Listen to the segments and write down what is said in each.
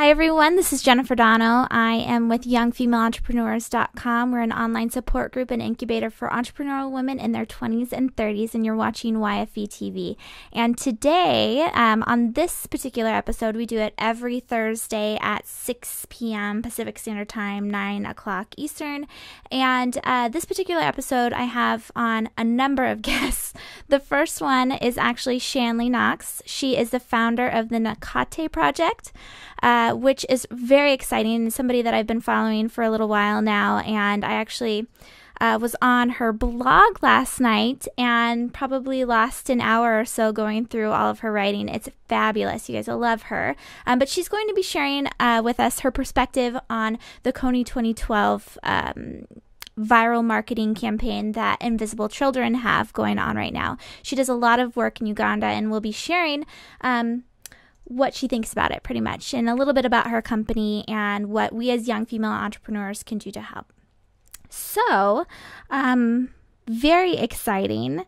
Hi, everyone. This is Jennifer Dono. I am with YoungFemaleEntrepreneurs.com. We're an online support group and incubator for entrepreneurial women in their 20s and 30s, and you're watching YFE TV. And today, on this particular episode, we do it every Thursday at 6 p.m. Pacific Standard Time, 9 o'clock Eastern. And this particular episode, I have on a number of guests. The first one is actually Shanley Knox. She is the founder of the Nakate project, which is very exciting, and somebody that I've been following for a little while now. And I actually was on her blog last night and probably lost an hour or so going through all of her writing. It's fabulous. You guys will love her. But she's going to be sharing with us her perspective on the Kony 2012 viral marketing campaign that Invisible Children have going on right now. She does a lot of work in Uganda and will be sharing what she thinks about it, pretty much, and a little bit about her company and what we as young female entrepreneurs can do to help. So, very exciting.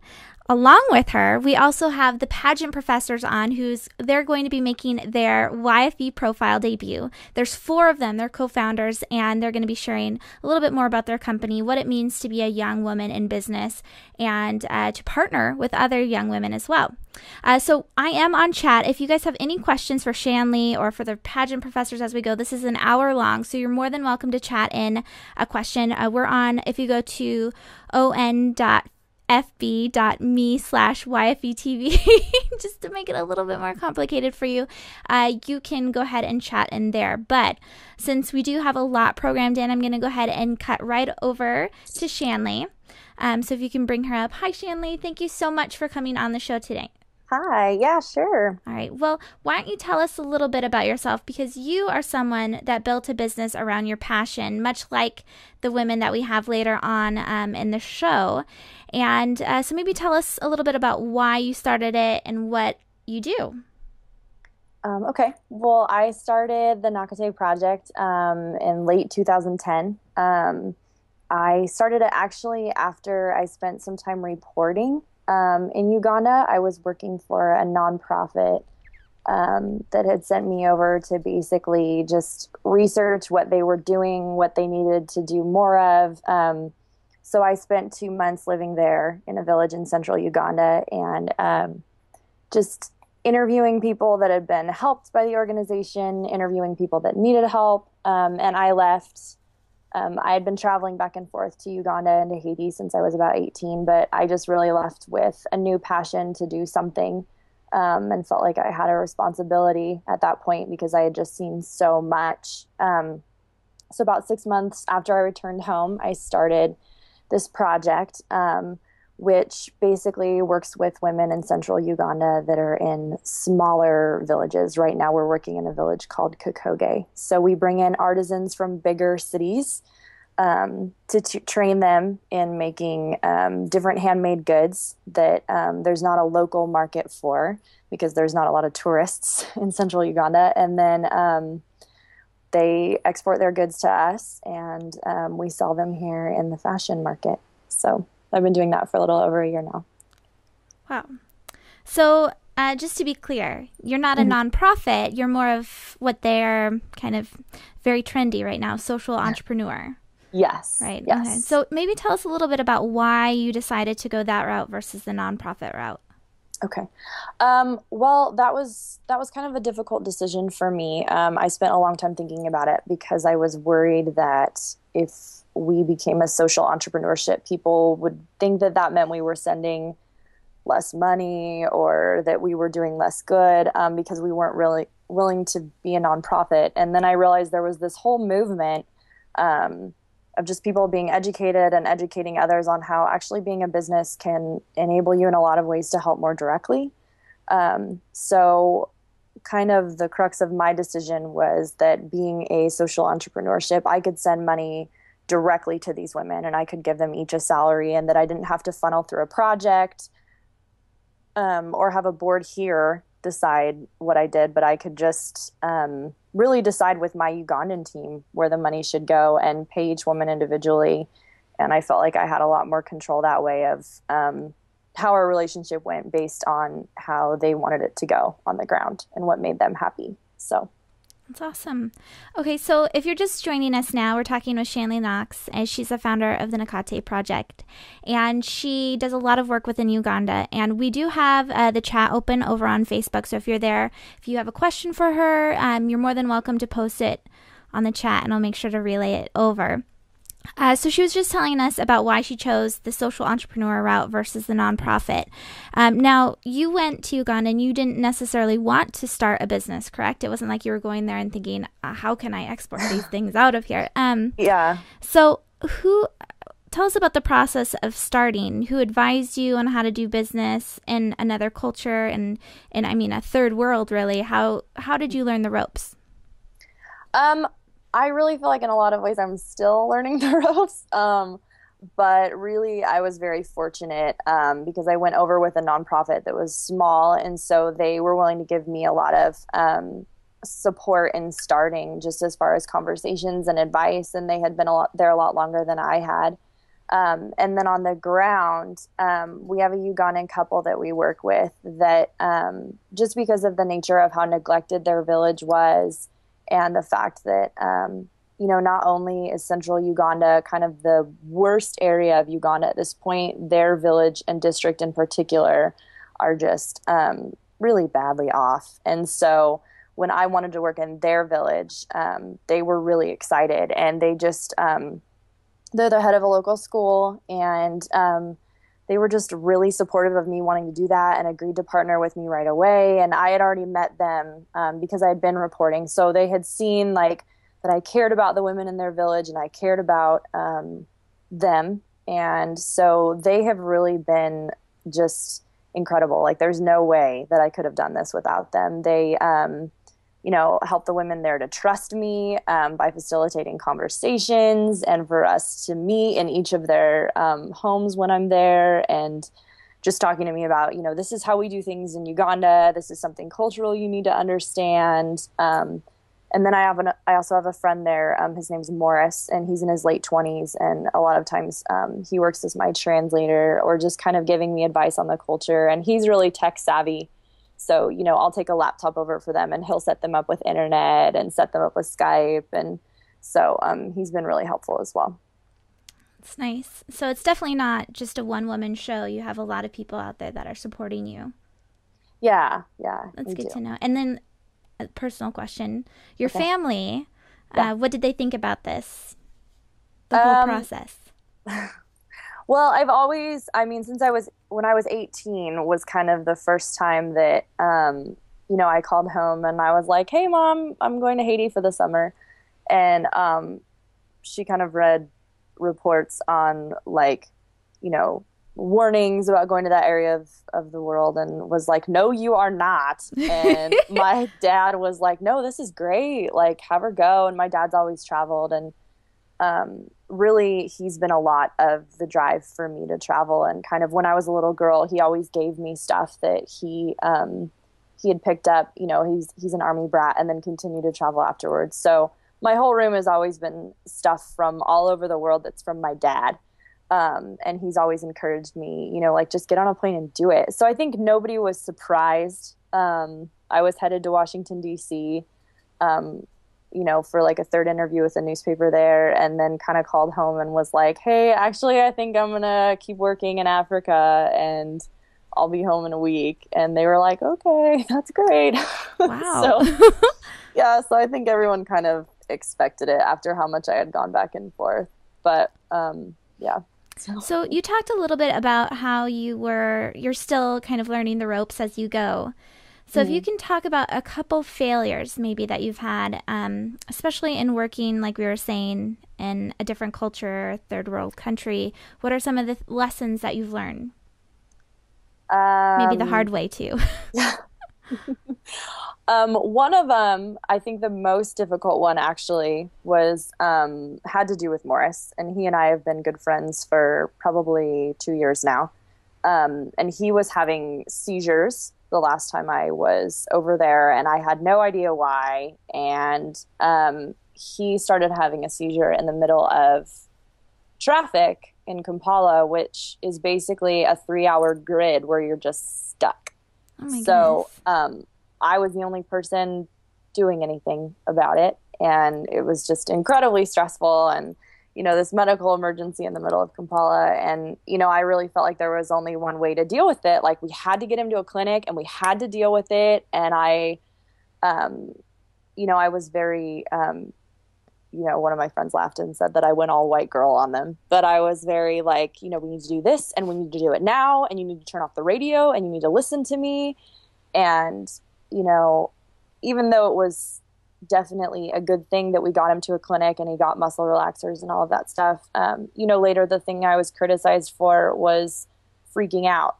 Along with her, we also have the Pageant professors on, they're going to be making their YFE profile debut. There's 4 of them. They're co-founders, and they're going to be sharing a little bit more about their company, what it means to be a young woman in business, and to partner with other young women as well. So I am on chat. If you guys have any questions for Shanley or for the Pageant professors as we go, this is an hour long, so you're more than welcome to chat in a question. We're on, if you go to fb.me/YFETV, just to make it a little bit more complicated for you, you can go ahead and chat in there. But since we do have a lot programmed in, I'm going to go ahead and cut right over to Shanley. So if you can bring her up. Hi, Shanley. Thank you so much for coming on the show today. Hi, yeah, sure. All right. Well, why don't you tell us a little bit about yourself? Because you are someone that built a business around your passion, much like the women that we have later on in the show. And so maybe tell us a little bit about why you started it and what you do. Okay. Well, I started the Nakate project in late 2010. I started it actually after I spent some time reporting in Uganda. I was working for a nonprofit that had sent me over to basically just research what they were doing, what they needed to do more of. So I spent 2 months living there in a village in central Uganda and just interviewing people that had been helped by the organization, interviewing people that needed help. And I left. I had been traveling back and forth to Uganda and to Haiti since I was about 18, but I just really left with a new passion to do something and felt like I had a responsibility at that point because I had just seen so much. So about 6 months after I returned home, I started this project, which basically works with women in central Uganda that are in smaller villages. Right now we're working in a village called Kakoge. So we bring in artisans from bigger cities to train them in making different handmade goods that there's not a local market for because there's not a lot of tourists in central Uganda. And then they export their goods to us, and we sell them here in the fashion market. So I've been doing that for a little over a year now. Wow. So just to be clear, you're not a nonprofit. You're more of what they're kind of very trendy right now, social entrepreneur. Yes. Right. Yes. Okay. So maybe tell us a little bit about why you decided to go that route versus the nonprofit route. Okay. Well, that was kind of a difficult decision for me. I spent a long time thinking about it because I was worried that if we became a social entrepreneurship, people would think that that meant we were sending less money or that we were doing less good because we weren't really willing to be a nonprofit. And then I realized there was this whole movement of just people being educated and educating others on how actually being a business can enable you in a lot of ways to help more directly. So kind of the crux of my decision was that being a social entrepreneurship, I could send money directly to these women and I could give them each a salary, and that I didn't have to funnel through a project or have a board here decide what I did, but I could just really decide with my Ugandan team where the money should go and pay each woman individually. And I felt like I had a lot more control that way of how our relationship went based on how they wanted it to go on the ground and what made them happy. So That's awesome. Okay, so if you're just joining us now, we're talking with Shanley Knox, and she's the founder of the Nakate Project. And she does a lot of work within Uganda. And we do have the chat open over on Facebook. So if you're there, if you have a question for her, you're more than welcome to post it on the chat, and I'll make sure to relay it over. So she was just telling us about why she chose the social entrepreneur route versus the nonprofit. Now, you went to Uganda and you didn't necessarily want to start a business, correct? It wasn't like you were going there and thinking, how can I export these things out of here? Yeah. So tell us about the process of starting. Who advised you on how to do business in another culture and I mean, a third world, really? How did you learn the ropes? I really feel like in a lot of ways I'm still learning the ropes. But really I was very fortunate because I went over with a nonprofit that was small. And so they were willing to give me a lot of support in starting, just as far as conversations and advice. And they had been there a lot longer than I had. And then on the ground, we have a Ugandan couple that we work with that just because of the nature of how neglected their village was, and the fact that, not only is central Uganda kind of the worst area of Uganda at this point, their village and district in particular are just really badly off. And so when I wanted to work in their village, they were really excited. And they just, they're the head of a local school, and they were just really supportive of me wanting to do that and agreed to partner with me right away. And I had already met them because I had been reporting. So they had seen that I cared about the women in their village and I cared about them. And so they have really been just incredible. There's no way that I could have done this without them. They, help the women there to trust me by facilitating conversations and for us to meet in each of their homes when I'm there, and just talking to me about, this is how we do things in Uganda. This is something cultural you need to understand. And then I also have a friend there. His name's Morris, and he's in his late 20s. And a lot of times he works as my translator or just kind of giving me advice on the culture. And he's really tech savvy. So, I'll take a laptop over for them and he'll set them up with internet and set them up with Skype. And so he's been really helpful as well. It's nice. So it's definitely not just a one-woman show. You have a lot of people out there that are supporting you. Yeah. That's good to know. And then a personal question. Your family, what did they think about this? The whole process? Well, when I was 18 was kind of the first time that, I called home and I was like, hey, Mom, I'm going to Haiti for the summer. And she kind of read reports on warnings about going to that area of the world and was like, no, you are not. And my dad was like, no, this is great. Have her go. And my dad's always traveled. And really, he's been a lot of the drive for me to travel. And kind of when I was a little girl, he always gave me stuff that he had picked up. He's an Army brat and then continued to travel afterwards. So my whole room has always been stuff from all over the world that's from my dad. And he's always encouraged me, just get on a plane and do it. So I think nobody was surprised. I was headed to Washington, D.C., for a third interview with a newspaper there, and then kind of called home and was like, hey, actually, I think I'm going to keep working in Africa and I'll be home in a week. And they were like, okay, that's great. Wow. So I think everyone kind of expected it after how much I had gone back and forth. But, yeah. So you talked a little bit about how you're still kind of learning the ropes as you go. So if you can talk about a couple failures maybe that you've had, especially in working, like we were saying, in a different culture, third world country, what are some of the lessons that you've learned? Maybe the hard way too. Yeah. One of them, I think the most difficult one actually was had to do with Morris. And he and I have been good friends for probably 2 years now. And he was having seizures the last time I was over there, and I had no idea why. And he started having a seizure in the middle of traffic in Kampala, which is basically a 3-hour grid where you're just stuck. Oh my so goodness. I was the only person doing anything about it. And it was just incredibly stressful, and, this medical emergency in the middle of Kampala. And, I really felt like there was only one way to deal with it. Like, we had to get him to a clinic and we had to deal with it. And um, I was very, one of my friends laughed and said that I went all white girl on them. But I was very like, we need to do this and we need to do it now. And you need to turn off the radio and you need to listen to me. And, even though it was definitely a good thing that we got him to a clinic and he got muscle relaxers and all of that stuff, later the thing I was criticized for was freaking out.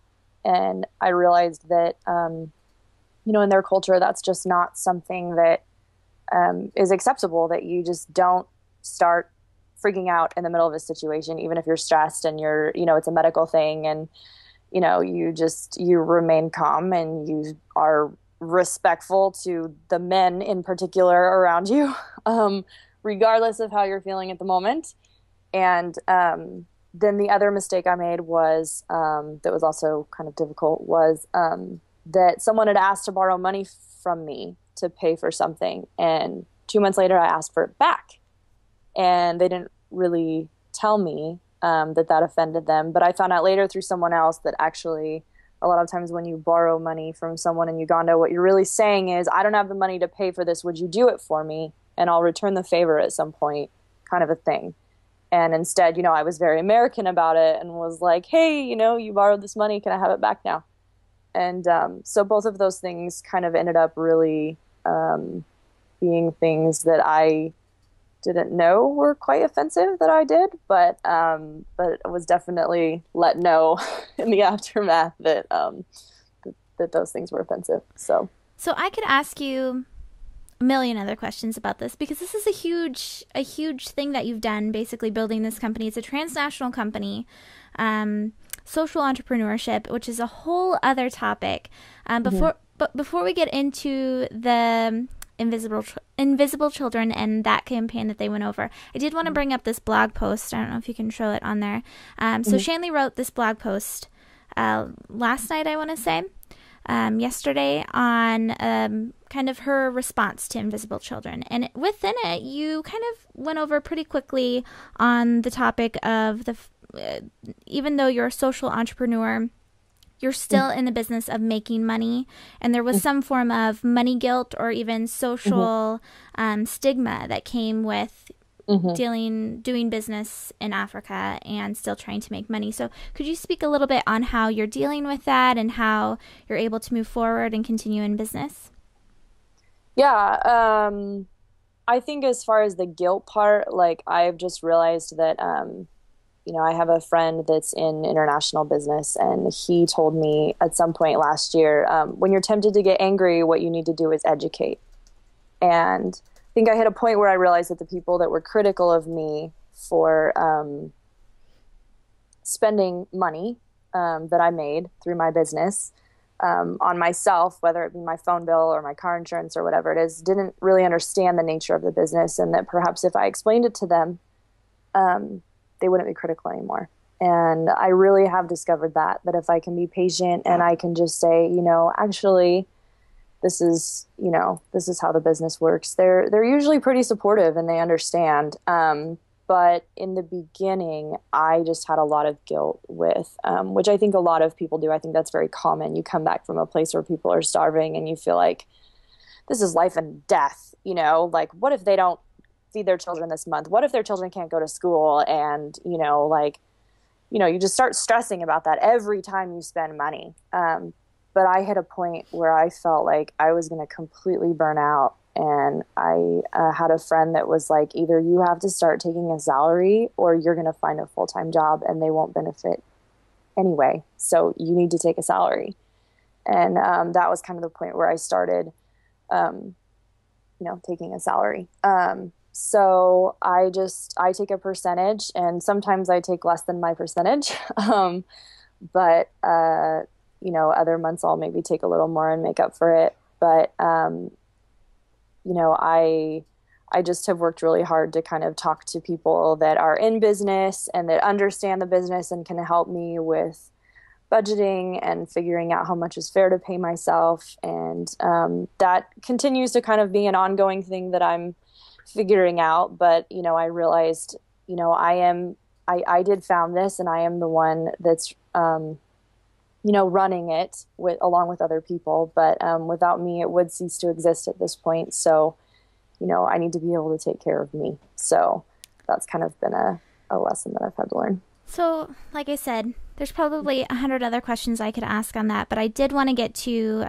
And I realized that, in their culture, that's just not something that is acceptable, that you just don't start freaking out in the middle of a situation, even if you're stressed and you're, it's a medical thing, and, you remain calm and you are respectful to the men in particular around you, regardless of how you're feeling at the moment. And then the other mistake I made was, that was also kind of difficult, was that someone had asked to borrow money from me to pay for something. And 2 months later, I asked for it back. And they didn't really tell me that offended them. But I found out later through someone else that actually a lot of times when you borrow money from someone in Uganda, what you're really saying is, I don't have the money to pay for this. Would you do it for me? And I'll return the favor at some point, kind of a thing. And instead, I was very American about it and was like, hey, you borrowed this money. Can I have it back now? And so both of those things kind of ended up really being things that I didn't know were quite offensive that I did, but it was definitely let know in the aftermath that that those things were offensive. So I could ask you a million other questions about this, because this is a huge thing that you've done, basically building this company. It's a transnational company, social entrepreneurship, which is a whole other topic. Before we get into the invisible children and that campaign that they went over, I did want to bring up this blog post. I don't know if you can show it on there. So Shanley wrote this blog post last night, I want to say, yesterday, on kind of her response to invisible children. And within it, you kind of went over pretty quickly on the topic of even though you're a social entrepreneur, you're still in the business of making money, and there was some form of money guilt or even social stigma that came with doing business in Africa and still trying to make money. So could you speak a little bit on how you're dealing with that and how you're able to move forward and continue in business? Yeah, I think as far as the guilt part, like, I've just realized that I have a friend that's in international business, and he told me at some point last year, when you're tempted to get angry, what you need to do is educate. And I think I hit a point where I realized that the people that were critical of me for spending money that I made through my business on myself, whether it be my phone bill or my car insurance or whatever it is, didn't really understand the nature of the business, and that perhaps if I explained it to them, they wouldn't be critical anymore. And I really have discovered that if I can be patient and I can just say, actually, this is how the business works. They're usually pretty supportive and they understand. But in the beginning, I just had a lot of guilt with, which I think a lot of people do. I think that's very common. You come back from a place where people are starving and you feel like this is life and death, like, what if they don't feed their children this month? What if their children can't go to school? And, you just start stressing about that every time you spend money. But I hit a point where I felt like I was going to completely burn out. And I had a friend that was like, either you have to start taking a salary or you're going to find a full-time job and they won't benefit anyway. So you need to take a salary. And that was kind of the point where I started, taking a salary. So I take a percentage, and sometimes I take less than my percentage. But other months I'll maybe take a little more and make up for it. But, I just have worked really hard to kind of talk to people that are in business and that understand the business and can help me with, budgeting and figuring out how much is fair to pay myself. And that continues to kind of be an ongoing thing that I'm figuring out. But, I realized, I did found this, and I am the one that's, running it along with other people. But without me, it would cease to exist at this point. So, I need to be able to take care of me. So that's kind of been a lesson that I've had to learn. So, like I said, there's probably 100 other questions I could ask on that, but I did want to get to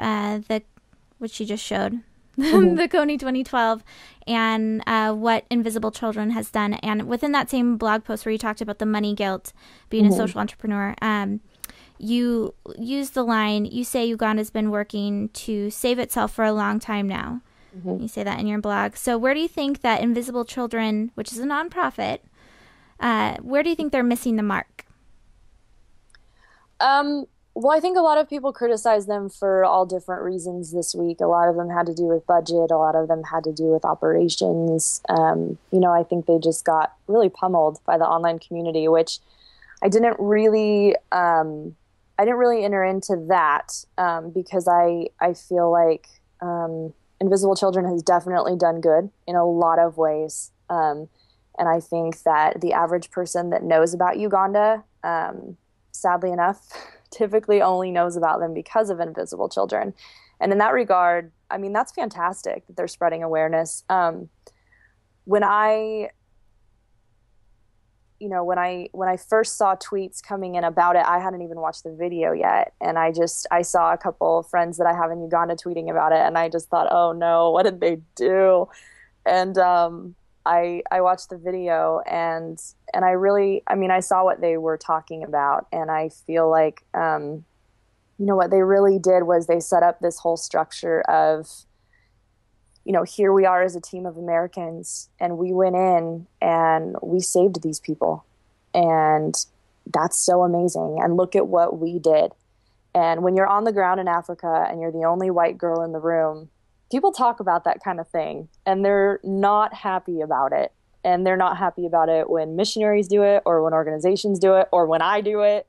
which you just showed, the Kony 2012, and what Invisible Children has done. And within that same blog post where you talked about the money guilt, being a social entrepreneur, you use the line, you say Uganda's been working to save itself for a long time now. You say that in your blog. So where do you think that Invisible Children, which is a nonprofit, where do you think they're missing the mark? Well, I think a lot of people criticize them for all different reasons this week. A lot of them had to do with budget. A lot of them had to do with operations. I think they just got really pummeled by the online community, which I didn't really enter into that because I feel like Invisible Children has definitely done good in a lot of ways. And I think that the average person that knows about Uganda, sadly enough, typically only knows about them because of Invisible Children. And in that regard, I mean, that's fantastic that they're spreading awareness. When I first saw tweets coming in about it, I hadn't even watched the video yet. And I saw a couple of friends that I have in Uganda tweeting about it. And I just thought, oh no, what did they do? And I watched the video and I saw what they were talking about. And I feel like, what they really did was they set up this whole structure of, here we are as a team of Americans, and we went in and we saved these people. And that's so amazing. And look at what we did. And when you're on the ground in Africa and you're the only white girl in the room, people talk about that kind of thing, and they're not happy about it. And they're not happy about it when missionaries do it, or when organizations do it, or when I do it.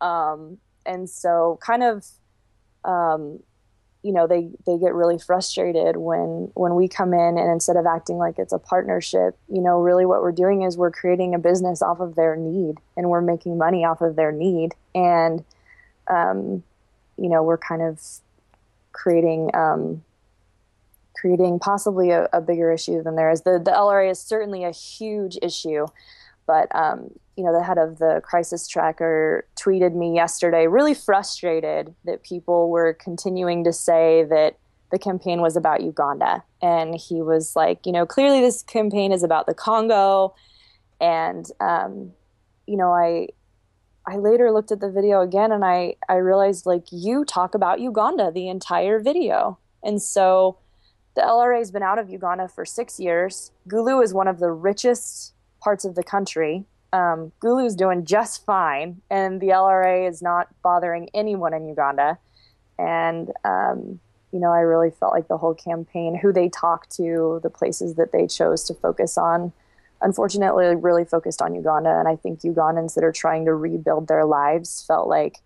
And so kind of, they get really frustrated when we come in, and instead of acting like it's a partnership, really what we're doing is we're creating a business off of their need, and we're making money off of their need. And, we're kind of creating possibly a bigger issue than there is. The LRA is certainly a huge issue, but, the head of the crisis tracker tweeted me yesterday, really frustrated that people were continuing to say that the campaign was about Uganda. And he was like, clearly this campaign is about the Congo. And, I later looked at the video again, and I realized, like, you talk about Uganda the entire video. And so the LRA has been out of Uganda for 6 years. Gulu is one of the richest parts of the country. Gulu is doing just fine, and the LRA is not bothering anyone in Uganda. And, I really felt like the whole campaign, who they talked to, the places that they chose to focus on, unfortunately, really focused on Uganda. And I think Ugandans that are trying to rebuild their lives felt like,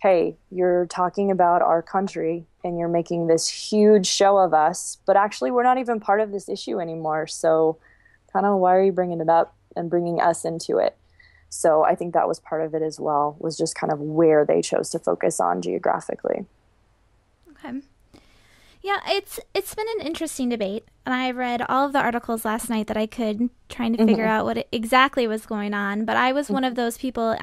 hey, you're talking about our country and you're making this huge show of us, but actually we're not even part of this issue anymore. So kind of why are you bringing it up and bringing us into it? So I think that was part of it as well, was just kind of where they chose to focus on geographically. Okay. Yeah, it's been an interesting debate, and I read all of the articles last night that I could, trying to figure out what exactly was going on. But I was one of those people.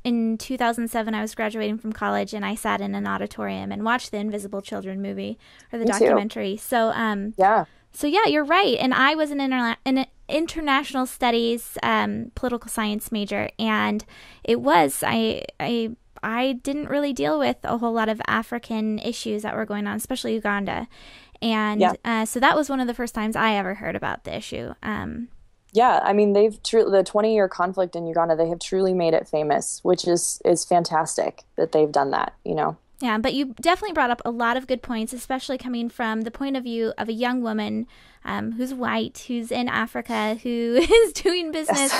In 2007, I was graduating from college, and I sat in an auditorium and watched the Invisible Children movie, or the documentary. So yeah. So yeah, you're right. And I was an international studies, political science major, and it was I didn't really deal with a whole lot of African issues that were going on, especially Uganda. And so that was one of the first times I ever heard about the issue. Yeah, I mean, the 20-year conflict in Uganda, they have truly made it famous, which is fantastic that they've done that, Yeah, but you definitely brought up a lot of good points, especially coming from the point of view of a young woman who's white, who's in Africa, who is doing business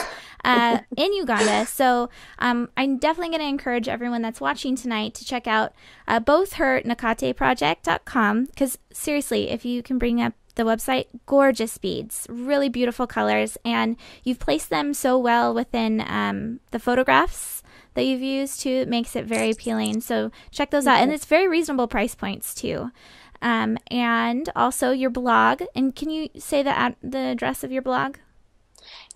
in Uganda. So I'm definitely going to encourage everyone that's watching tonight to check out both her nakateproject.com, because seriously, if you can bring up the website, gorgeous beads, really beautiful colors, and you've placed them so well within the photographs that you've used too. It makes it very appealing. So check those out. And it's very reasonable price points too. And also your blog. And can you say the address of your blog?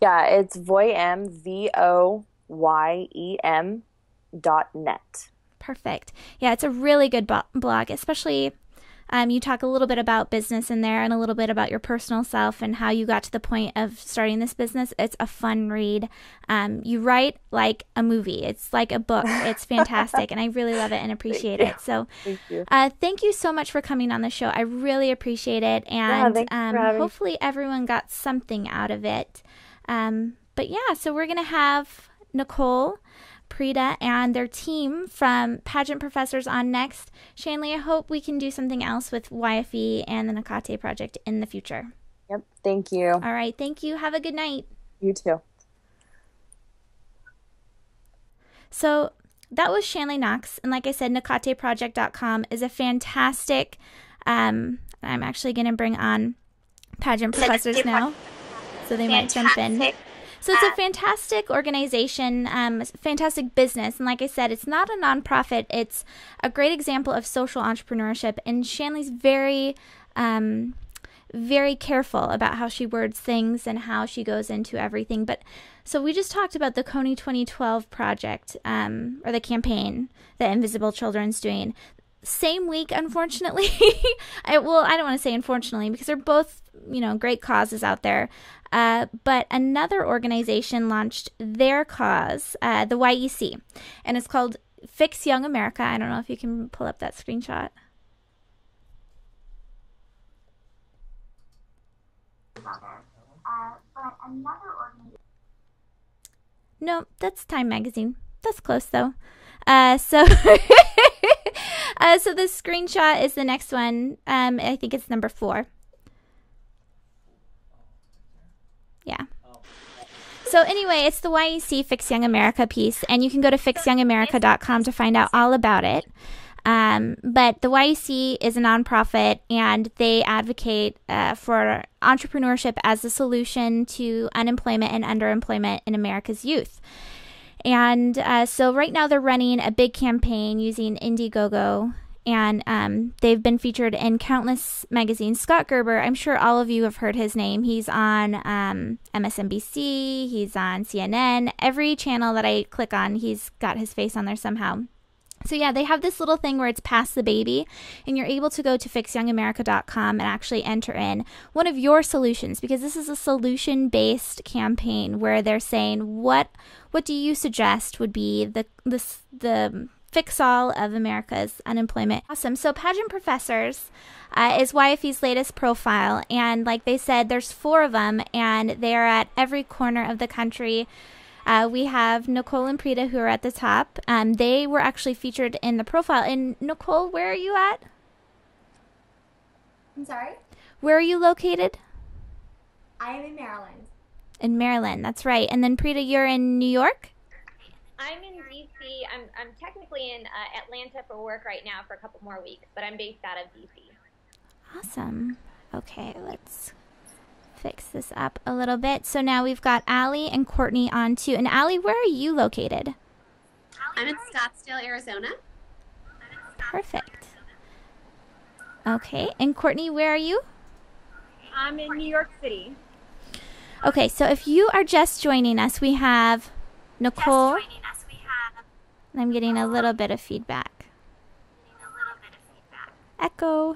Yeah, it's voyem.net. Perfect. Yeah, it's a really good blog, especially you talk a little bit about business in there and a little bit about your personal self and how you got to the point of starting this business. It's a fun read. You write like a movie. It's like a book. It's fantastic, and I really love it and appreciate it. So thank you so much for coming on the show. I really appreciate it, and hopefully everyone got something out of it. But yeah, so we're going to have Nicole, Prita, and their team from Pageant Professors on next. Shanley, I hope we can do something else with YFE and the Nakate Project in the future. Yep, thank you. All right, thank you. Have a good night. You too. So that was Shanley Knox, and like I said, nakateproject.com is a fantastic, I'm actually going to bring on Pageant Professors now, so they might jump in. So it's a fantastic organization, fantastic business. And like I said, it's not a nonprofit. It's a great example of social entrepreneurship. And Shanley's very, very careful about how she words things and how she goes into everything. But so we just talked about the Coney 2012 project, or the campaign that Invisible Children's doing. Same week, unfortunately. I don't want to say unfortunately, because they're both, great causes out there. But another organization launched their cause, the YEC, and it's called Fix Young America. I don't know if you can pull up that screenshot. No, that's Time Magazine. That's close, though. So this screenshot is the next one. I think it's number 4. Yeah. So anyway, it's the YEC Fix Young America piece, and you can go to fixyoungamerica.com to find out all about it. But the YEC is a nonprofit, and they advocate for entrepreneurship as a solution to unemployment and underemployment in America's youth. And so right now they're running a big campaign using Indiegogo, and they've been featured in countless magazines. Scott Gerber, I'm sure all of you have heard his name. He's on MSNBC, he's on CNN. Every channel that I click on, he's got his face on there somehow. So yeah, they have this little thing where it's Pass the Baby, and you're able to go to fixyoungamerica.com and actually enter in one of your solutions, because this is a solution-based campaign where they're saying, what do you suggest would be the fix-all of America's unemployment? Awesome. So Pageant Professors is YFE's latest profile, and like they said, there's 4 of them, and they're at every corner of the country. We have Nicole and Prita, who are at the top. They were actually featured in the profile. And Nicole, where are you at? I'm sorry? Where are you located? I am in Maryland. In Maryland, that's right. And then Prita, you're in New York? I'm in D.C. I'm technically in Atlanta for work right now for a couple more weeks, but I'm based out of D.C. Awesome. Okay, let's fix this up a little bit. So now we've got Allie and Courtney on too. And Allie, where are you located? I'm in Scottsdale, Arizona. Perfect. Okay, and Courtney, where are you? I'm in New York City. Okay, so if you are just joining us, we have Nicole. And I'm getting a little bit of feedback. Echo.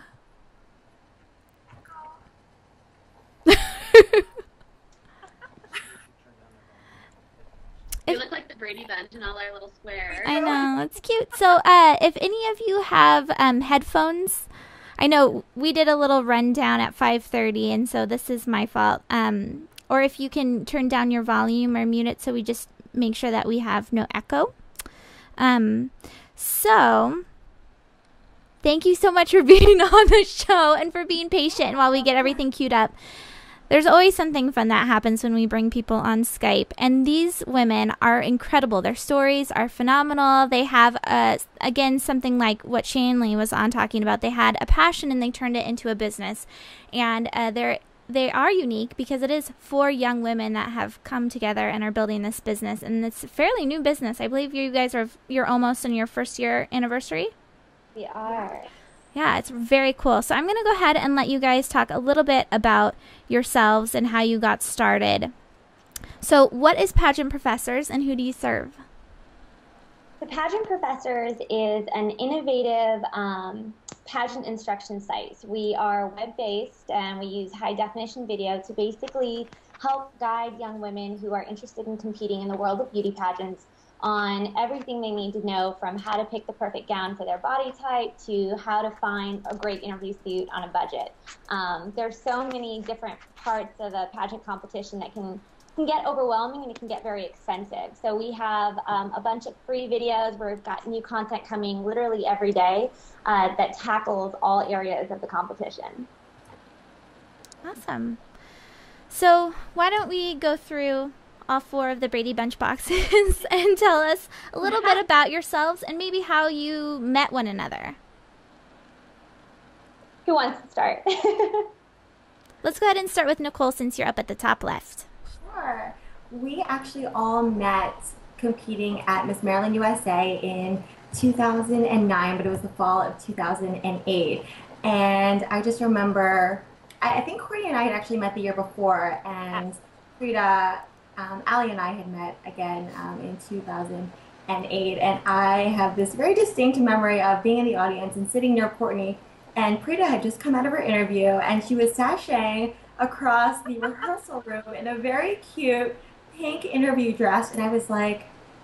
You look like the Brady Bunch in all our little squares. I know, it's cute. So if any of you have headphones, I know we did a little rundown at 5:30, and so this is my fault. Or if you can turn down your volume or mute it so we just make sure that we have no echo. So Thank you so much for being on the show and for being patient while we get everything queued up. There's always something fun that happens when we bring people on Skype, and these women are incredible. Their stories are phenomenal. They have, again, something like what Shanley was on talking about. They had a passion and they turned it into a business, and they are unique because it is 4 young women that have come together and are building this business, and it's a fairly new business. I believe you guys you're almost in your first year anniversary. We are. Yeah, it's very cool. So I'm going to go ahead and let you guys talk a little bit about yourselves and how you got started. So what is Pageant Professors and who do you serve? The Pageant Professors is an innovative pageant instruction site. We are web-based and we use high-definition video to basically help guide young women who are interested in competing in the world of beauty pageants on everything they need to know, from how to pick the perfect gown for their body type to how to find a great interview suit on a budget. There's so many different parts of a pageant competition that can get overwhelming and it can get very expensive. So we have a bunch of free videos where we've got new content coming literally every day that tackles all areas of the competition. Awesome. So why don't we go through all 4 of the Brady Bunch boxes and tell us a little bit about yourselves and maybe how you met one another. Who wants to start? Let's go ahead and start with Nicole since you're up at the top left. Sure. We actually all met competing at Miss Maryland USA in 2009, but it was the fall of 2008. And I just remember, I think Courtney and I had actually met the year before, and Frida, Allie and I had met again in 2008, and I have this very distinct memory of being in the audience and sitting near Courtney, and Prita had just come out of her interview, and she was sashaying across the rehearsal room in a very cute pink interview dress, and I was like,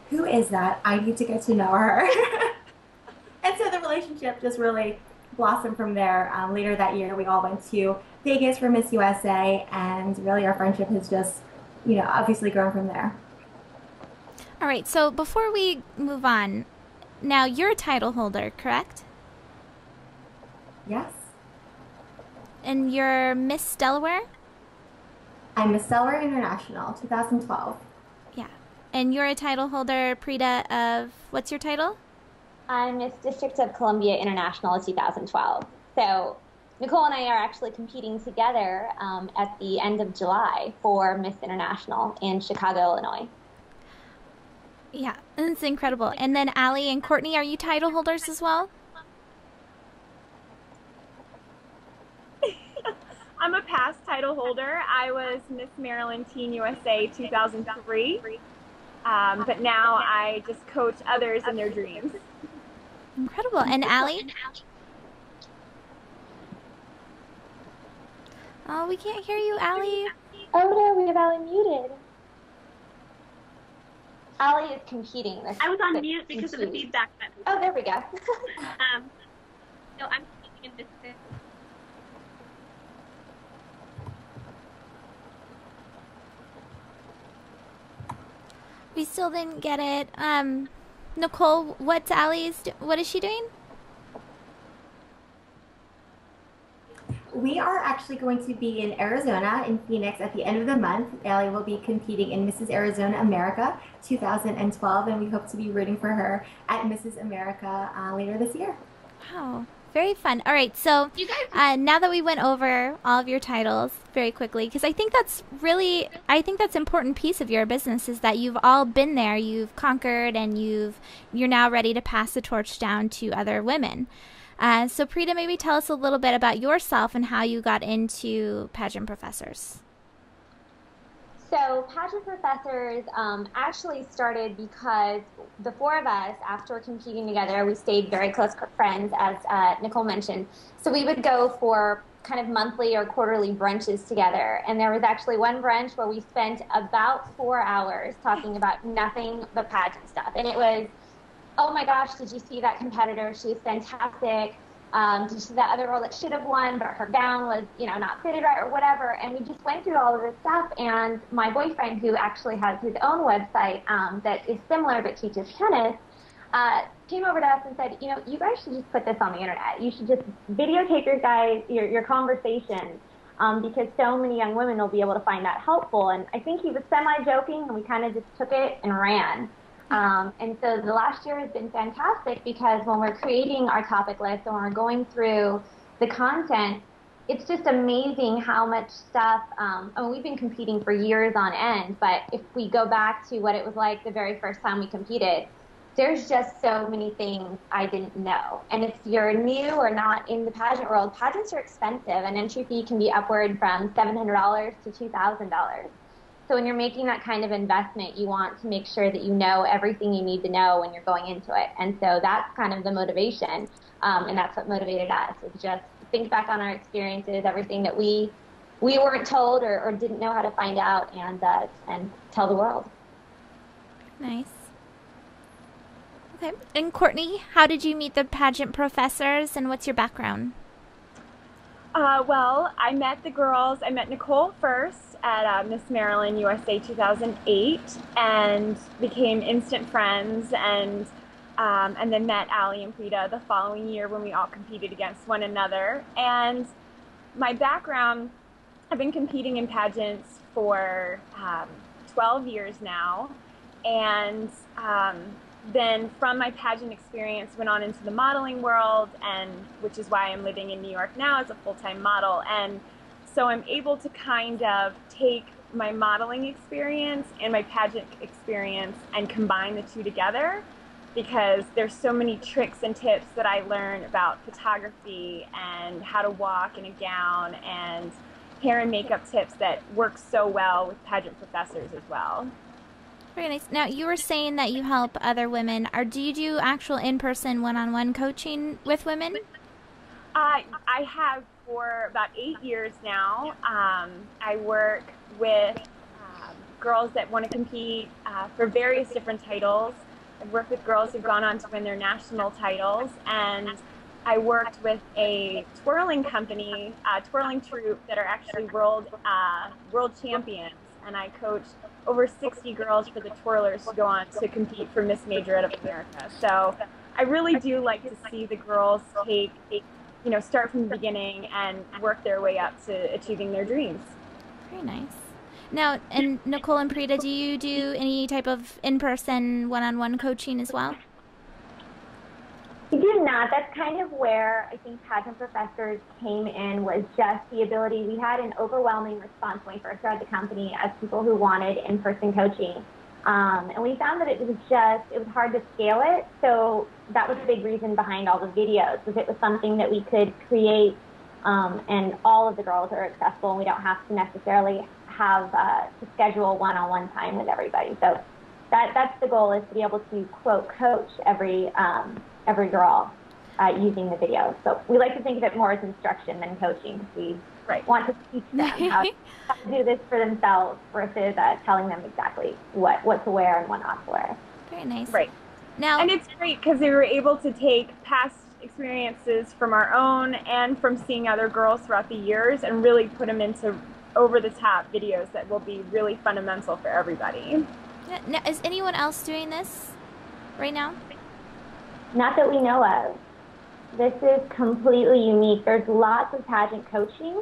who is that? I need to get to know her. And so the relationship just really blossomed from there. Later that year, we all went to Vegas for Miss USA, and really our friendship has just, obviously grown from there. All right, so before we move on, now you're a title holder, correct? Yes. And you're Miss Delaware? I'm Miss Delaware International, 2012. Yeah. And you're a title holder, Prita, of, what's your title? I'm Miss District of Columbia International 2012. So Nicole and I are actually competing together at the end of July for Miss International in Chicago, Illinois. Yeah, that's incredible. And then Allie and Courtney, are you title holders as well? I'm a past title holder. I was Miss Maryland Teen USA 2003, but now I just coach others in their dreams. Incredible. And Allie? Oh, we can't hear you, Allie. Oh no, we have Allie muted. Allie is competing. I was on mute because of the feedback button. Oh, there we go. So I'm competing in business. We still didn't get it. Nicole, what is she doing? We are actually going to be in Arizona, in Phoenix, at the end of the month. Allie will be competing in Mrs. Arizona America 2012, and we hope to be rooting for her at Mrs. America later this year. Wow, very fun. All right, so now that we went over all of your titles very quickly, because I think that's an important piece of your business is that you've all been there, you've conquered, and you're now ready to pass the torch down to other women. So Prita, maybe tell us a little bit about yourself and how you got into Pageant Professors. So Pageant Professors actually started because the 4 of us, after competing together, we stayed very close friends, as Nicole mentioned. So we would go for kind of monthly or quarterly brunches together. And there was actually one brunch where we spent about 4 hours talking about nothing but pageant stuff. And it was, oh my gosh, did you see that competitor? She was fantastic. Did you see that other girl that should have won, but her gown was, not fitted right or whatever? And we just went through all of this stuff. And my boyfriend, who actually has his own website that is similar but teaches tennis, came over to us and said, you know, you guys should just put this on the internet. You should just videotape your conversations, because so many young women will be able to find that helpful. And I think he was semi-joking, and we kind of just took it and ran. And so the last year has been fantastic, because when we're creating our topic list and when we're going through the content, it's just amazing how much stuff, I mean, we've been competing for years on end, but if we go back to what it was like the very first time we competed, there's just so many things I didn't know. And if you're new or not in the pageant world, pageants are expensive. An entry fee can be upward from $700 to $2,000. So when you're making that kind of investment, you want to make sure that you know everything you need to know when you're going into it. And so that's kind of the motivation, and that's what motivated us, is just think back on our experiences, everything that we weren't told or didn't know how to find out, and tell the world. Nice. Okay. And Courtney, how did you meet the pageant professors, and what's your background? Well, I met the girls. I met Nicole first at Miss Maryland USA 2008, and became instant friends, and then met Allie and Prita the following year when we all competed against one another. And my background, I've been competing in pageants for 12 years now, and then from my pageant experience went on into the modeling world, and which is why I'm living in New York now as a full-time model. And so I'm able to kind of take my modeling experience and my pageant experience and combine the two together, because there's so many tricks and tips that I learned about photography and how to walk in a gown and hair and makeup tips that work so well with pageant professors as well. Very nice. Now, you were saying that you help other women. Do you do actual in-person one-on-one coaching with women? I have for about 8 years now. I work with girls that want to compete for various different titles. I've worked with girls who've gone on to win their national titles, and I worked with a twirling company, twirling troupe that are actually world champions, and I coached over 60 girls for the twirlers to go on to compete for Miss Majorette of America. So I really do like to see the girls start from the beginning and work their way up to achieving their dreams. Very nice. Now, and Nicole and Prita, do you do any type of in-person one-on-one coaching as well? We do not. That's kind of where I think pageant professors came in, was just the ability. We had an overwhelming response when we first started the company as people who wanted in-person coaching. And we found that it was hard to scale it. So that was a big reason behind all the videos, was it was something that we could create, and all of the girls are accessible, and we don't have to necessarily have to schedule one-on-one time with everybody. So that's the goal, is to be able to, quote, coach every girl using the videos. So we like to think of it more as instruction than coaching, because we want to teach them how to do this for themselves versus telling them exactly what to wear and what not to wear. Very nice. Right. Now, and it's great because they were able to take past experiences from our own and from seeing other girls throughout the years and really put them into over-the-top videos that will be really fundamental for everybody. yeah, now, is anyone else doing this right now? Not that we know of. This is completely unique. There's lots of pageant coaching,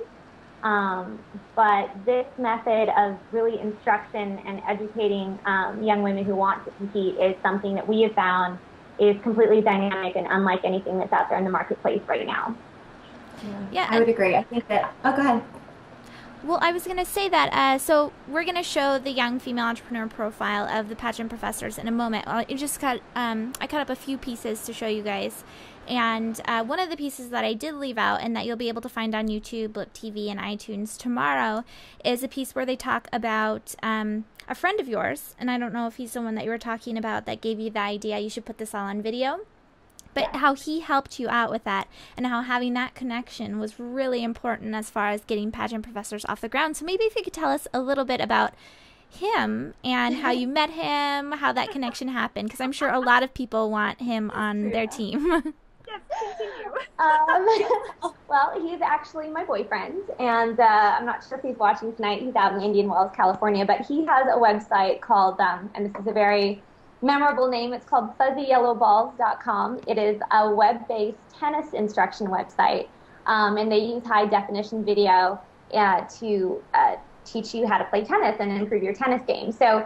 but this method of really instruction and educating young women who want to compete is something that we have found is completely dynamic and unlike anything that's out there in the marketplace right now. Yeah, I would agree. I think that, oh, go ahead. Well, I was going to say that, so we're going to show the young female entrepreneur profile of the pageant professors in a moment. I cut up a few pieces to show you guys. And one of the pieces that I did leave out and that you'll be able to find on YouTube, Blip TV, and iTunes tomorrow is a piece where they talk about a friend of yours. And I don't know if he's the one that you were talking about that gave you the idea you should put this all on video. But how he helped you out with that, and how having that connection was really important as far as getting pageant professors off the ground. So maybe if you could tell us a little bit about him and how you met him, how that connection happened, because I'm sure a lot of people want him on their team. Yes, continue. Well, he's actually my boyfriend, and I'm not sure if he's watching tonight. He's out in Indian Wells, California, but he has a website called, and this is a very memorable name. It's called fuzzyyellowballs.com. It is a web-based tennis instruction website, and they use high-definition video to teach you how to play tennis and improve your tennis game. So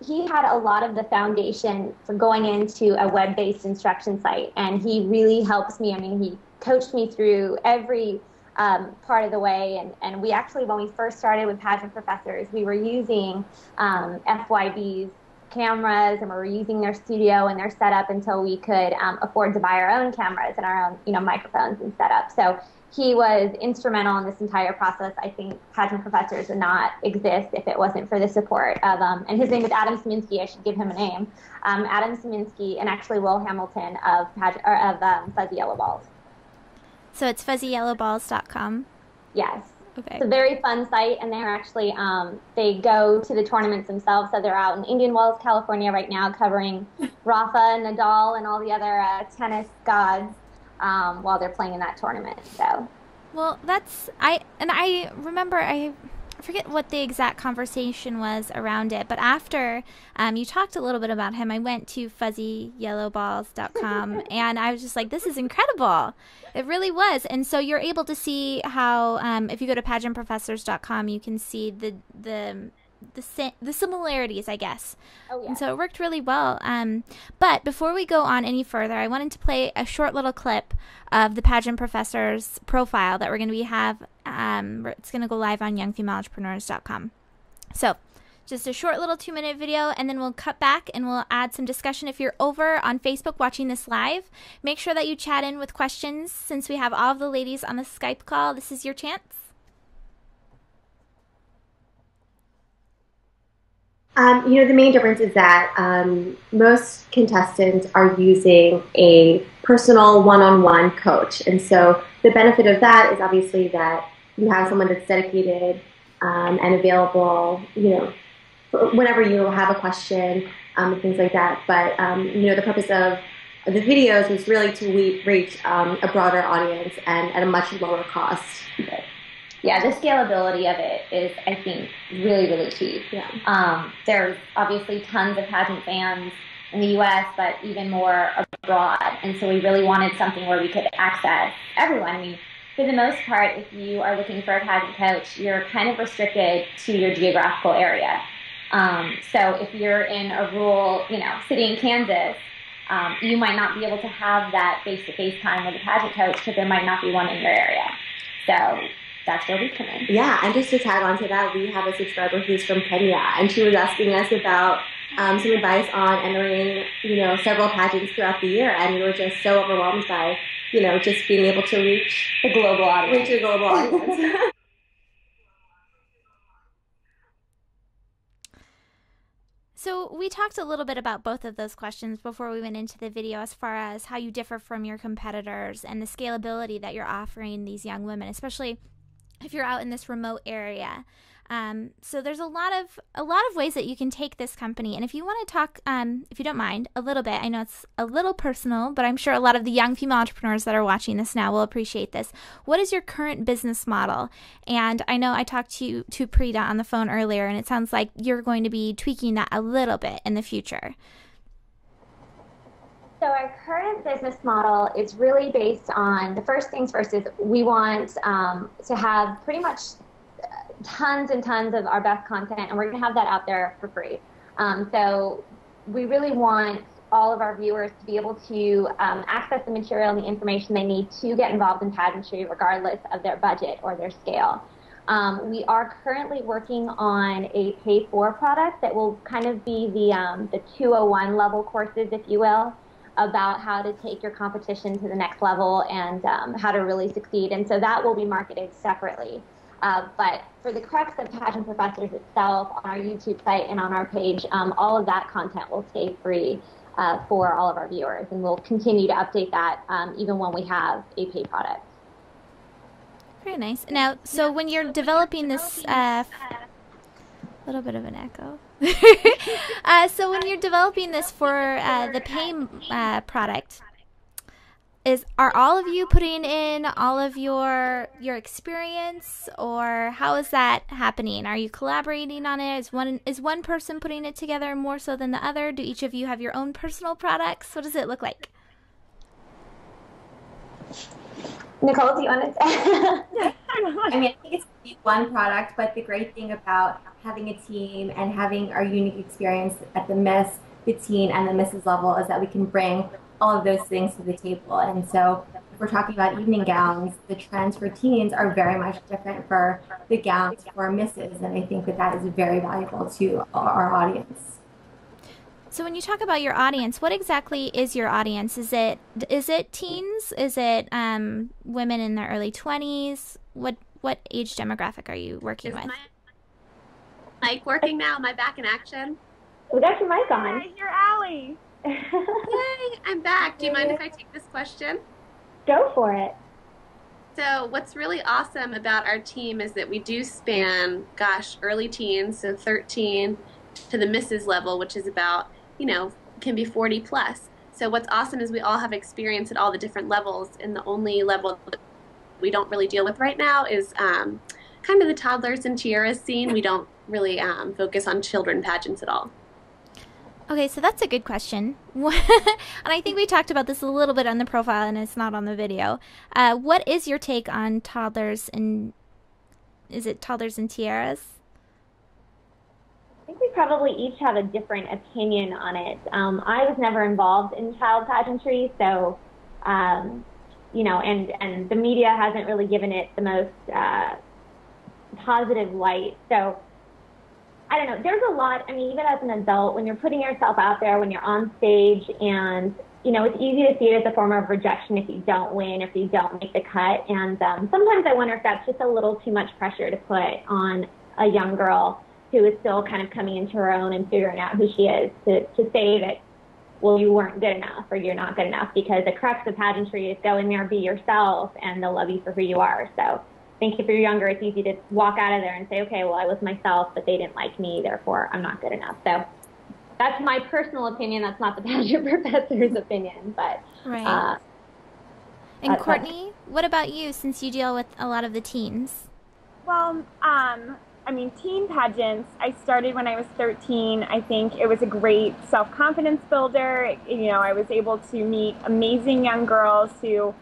he had a lot of the foundation for going into a web-based instruction site, and he really helps me. I mean, he coached me through every part of the way, and we actually, when we first started with Pageant Professors, we were using FYB's cameras, and we were using their studio and their setup until we could afford to buy our own cameras and our own, microphones and setup. So he was instrumental in this entire process. I think Pageant Professors would not exist if it wasn't for the support of, and his name is Adam Szyminski. I should give him a name. Adam Szyminski, and actually Will Hamilton of Fuzzy Yellow Balls. So it's fuzzyyellowballs.com? Yes. Okay. It's a very fun site, and they're actually, they go to the tournaments themselves. So they're out in Indian Wells, California right now, covering Rafa, Nadal, and all the other tennis gods while they're playing in that tournament. So. Well, I remember, I forget what the exact conversation was around it, but after you talked a little bit about him, I went to fuzzyyellowballs.com and I was just like, this is incredible. It really was. And so you're able to see how, if you go to pageantprofessors.com, you can see the similarities, I guess. Oh, yeah. And so it worked really well. But before we go on any further, I wanted to play a short little clip of the Pageant Professors profile that we're going to have. It's going to go live on youngfemaleentrepreneurs.com. So just a short little 2-minute video, and then we'll cut back and we'll add some discussion. If you're over on Facebook watching this live, make sure that you chat in with questions since we have all of the ladies on the Skype call. This is your chance. The main difference is that most contestants are using a personal one-on-one coach. And so the benefit of that is obviously that you have someone that's dedicated and available, whenever you have a question and things like that. But, the purpose of the videos was really to reach a broader audience and at a much lower cost. Yeah, the scalability of it is, I think, really, really key. Yeah. There's obviously tons of pageant fans in the U.S., but even more abroad. And so we really wanted something where we could access everyone. I mean, for the most part, if you are looking for a pageant coach, you're kind of restricted to your geographical area. So if you're in a rural, city in Kansas, you might not be able to have that face-to-face time with a pageant coach because there might not be one in your area. So that's where we come in. Yeah, and just to tag on to that, we have a subscriber who's from Kenya, and she was asking us about some advice on entering, several pageants throughout the year, and we were just so overwhelmed by, just being able to reach the global audience. Reach a global audience. So we talked a little bit about both of those questions before we went into the video, as far as how you differ from your competitors and the scalability that you're offering these young women, especially if you're out in this remote area. So there's a lot of ways that you can take this company. And if you want to talk, if you don't mind, a little bit, I know it's a little personal, but I'm sure a lot of the young female entrepreneurs that are watching this now will appreciate this. What is your current business model? And I know I talked to Prita on the phone earlier, and it sounds like you're going to be tweaking that a little bit in the future. So our current business model is really based on, the first things first is we want to have pretty much tons and tons of our best content, and we're going to have that out there for free. So we really want all of our viewers to be able to access the material and the information they need to get involved in pageantry regardless of their budget or their scale. We are currently working on a pay-for product that will kind of be the 201 level courses, if you will, about how to take your competition to the next level and how to really succeed. And so that will be marketed separately. But for the crux of Pageant Professors itself, on our YouTube site and on our page, all of that content will stay free for all of our viewers. And we'll continue to update that even when we have a paid product. Very nice. Now, so when you're developing this, little bit of an echo. So when you're developing this for the pay product, are all of you putting in all of your experience, or how is that happening? Are you collaborating on it? Is one person putting it together more so than the other? Do each of you have your own personal products? What does it look like? Nicole, do you want to say? I mean, I think it's one product, but the great thing about having a team and having our unique experience at the Miss, the teen, and the Mrs. level is that we can bring all of those things to the table. And so if we're talking about evening gowns, the trends for teens are very much different for the gowns for misses. And I think that that is very valuable to our audience. So when you talk about your audience, what exactly is your audience? Is it teens? Is it women in their early 20s? What age demographic are you working with? My mic working now? Am I back in action? We got your mic on. Hey, you're Allie. Yay, I'm back. Do you mind if I take this question? Go for it. So what's really awesome about our team is that we do span, early teens, so 13 to the Mrs. level, which is about, can be 40 plus. So what's awesome is we all have experience at all the different levels, and the only level that we don't really deal with right now is kind of the toddlers and tiaras scene. We don't really focus on children pageants at all. Okay, so that's a good question. And I think we talked about this a little bit on the profile, and it's not on the video. What is your take on toddlers and, is it toddlers and tiaras? I think we probably each have a different opinion on it. I was never involved in child pageantry, so, and the media hasn't really given it the most positive light. So, I don't know, there's a lot, even as an adult, when you're putting yourself out there, when you're on stage, and, it's easy to see it as a form of rejection if you don't win, if you don't make the cut. And sometimes I wonder if that's just a little too much pressure to put on a young girl who is still kind of coming into her own and figuring out who she is, to say that, well, you weren't good enough or you're not good enough, because the crux of pageantry is go in there, be yourself, and they'll love you for who you are. So I think if you're younger, it's easy to walk out of there and say, okay, well, I was myself, but they didn't like me, therefore I'm not good enough. So that's my personal opinion. That's not the pageant professor's opinion. But right. And Courtney, what about you, since you deal with a lot of the teens? Well, teen pageants, I started when I was 13. I think it was a great self-confidence builder. I was able to meet amazing young girls who,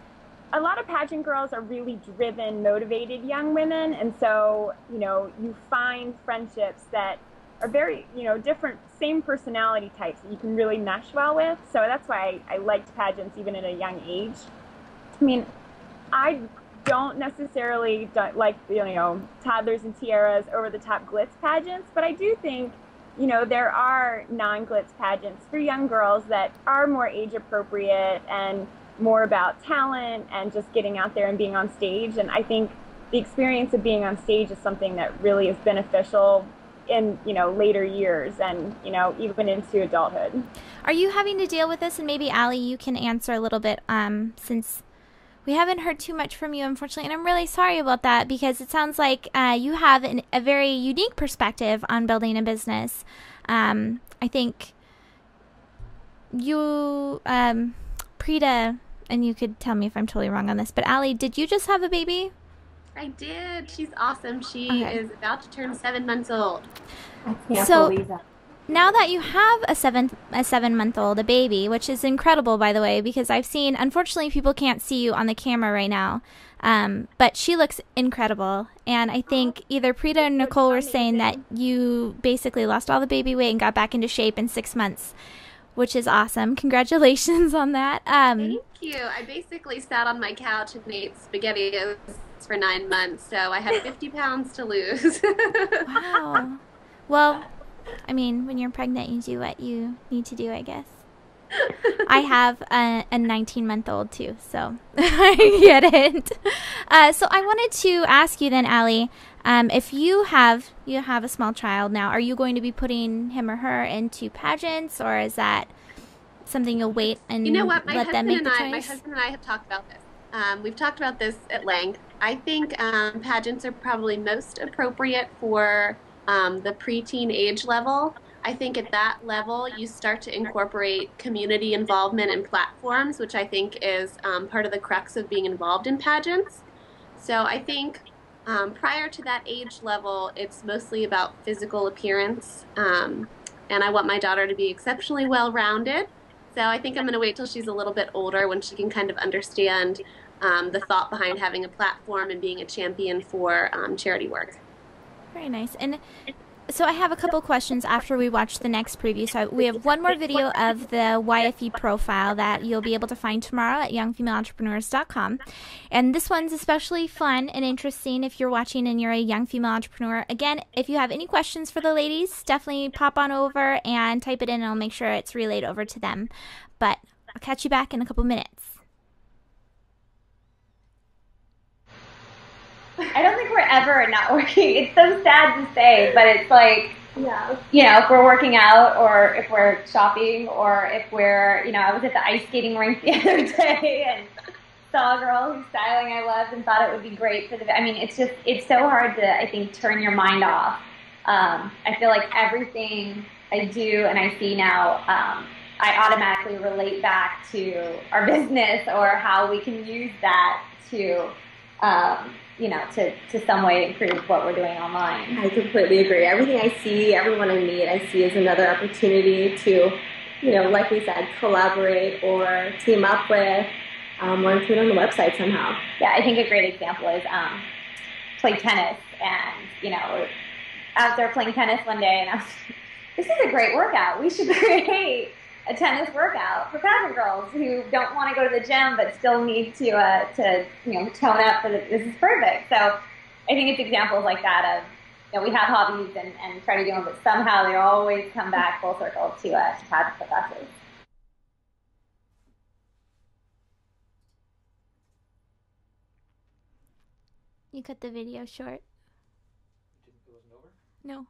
a lot of pageant girls are really driven, motivated young women. And so, you find friendships that are very, different, same personality types that you can really mesh well with. So that's why I liked pageants even at a young age. I don't necessarily like, toddlers and tiaras, over-the-top glitz pageants, but I do think, there are non-glitz pageants for young girls that are more age-appropriate and more about talent and just getting out there and being on stage. And I think the experience of being on stage is something that really is beneficial in, later years and, even into adulthood. Are you having to deal with this? And maybe, Allie, you can answer a little bit, since we haven't heard too much from you, unfortunately, and I'm really sorry about that, because it sounds like you have a very unique perspective on building a business. I think you, Prita, and you could tell me if I'm totally wrong on this, but Allie, did you just have a baby? I did. She's awesome. She is about to turn 7 months old. I can't believe that. Now that you have a 7-month-old, a baby, which is incredible, by the way, because I've seen, unfortunately, people can't see you on the camera right now, but she looks incredible. And I think either Prita or Nicole were saying that you basically lost all the baby weight and got back into shape in 6 months, which is awesome. Congratulations on that. Thank you. I basically sat on my couch and ate SpaghettiOs for 9 months, so I had 50 pounds to lose. Wow. Well, when you're pregnant, you do what you need to do, I guess. I have a 19-month-old too, so I get it. So I wanted to ask you then, Allie, if you have a small child now, are you going to be putting him or her into pageants, or is that something you'll wait and let them make the choice? My husband and I have talked about this. We've talked about this at length. I think pageants are probably most appropriate for the preteen age level. I think at that level, you start to incorporate community involvement and platforms, which I think is part of the crux of being involved in pageants. So I think prior to that age level, it's mostly about physical appearance. And I want my daughter to be exceptionally well-rounded. So I think I'm going to wait till she's a little bit older when she can kind of understand the thought behind having a platform and being a champion for charity work. Very nice. And so I have a couple questions after we watch the next preview. So we have one more video of the YFE profile that you'll be able to find tomorrow at youngfemaleentrepreneurs.com. And this one's especially fun and interesting if you're watching and you're a young female entrepreneur. Again, if you have any questions for the ladies, definitely pop on over and type it in and I'll make sure it's relayed over to them. But I'll catch you back in a couple minutes. I don't think we're ever not working. It's so sad to say, but it's like, Yeah. you know, if we're working out or if we're shopping or if we're, you know, I was at the ice skating rink the other day and saw a girl whose styling I loved and thought it would be great for the, I mean, it's just, it's so hard to, I think, turn your mind off. I feel like everything I do and I see now, I automatically relate back to our business or how we can use that to, you know, to some way improve what we're doing online. I completely agree. Everything I see, everyone I meet, I see as another opportunity to, you know, like we said, collaborate or team up with, or include on the website somehow. Yeah, I think a great example is play tennis, and you know, we're out there playing tennis one day, and I was, this is a great workout. We should create a tennis workout for pageant girls who don't want to go to the gym but still need to you know, tone up for the, this is perfect. So I think it's examples like that of, you know, we have hobbies and try to do them, but somehow they always come back full circle to pageant professors. You cut the video short. It wasn't over? No.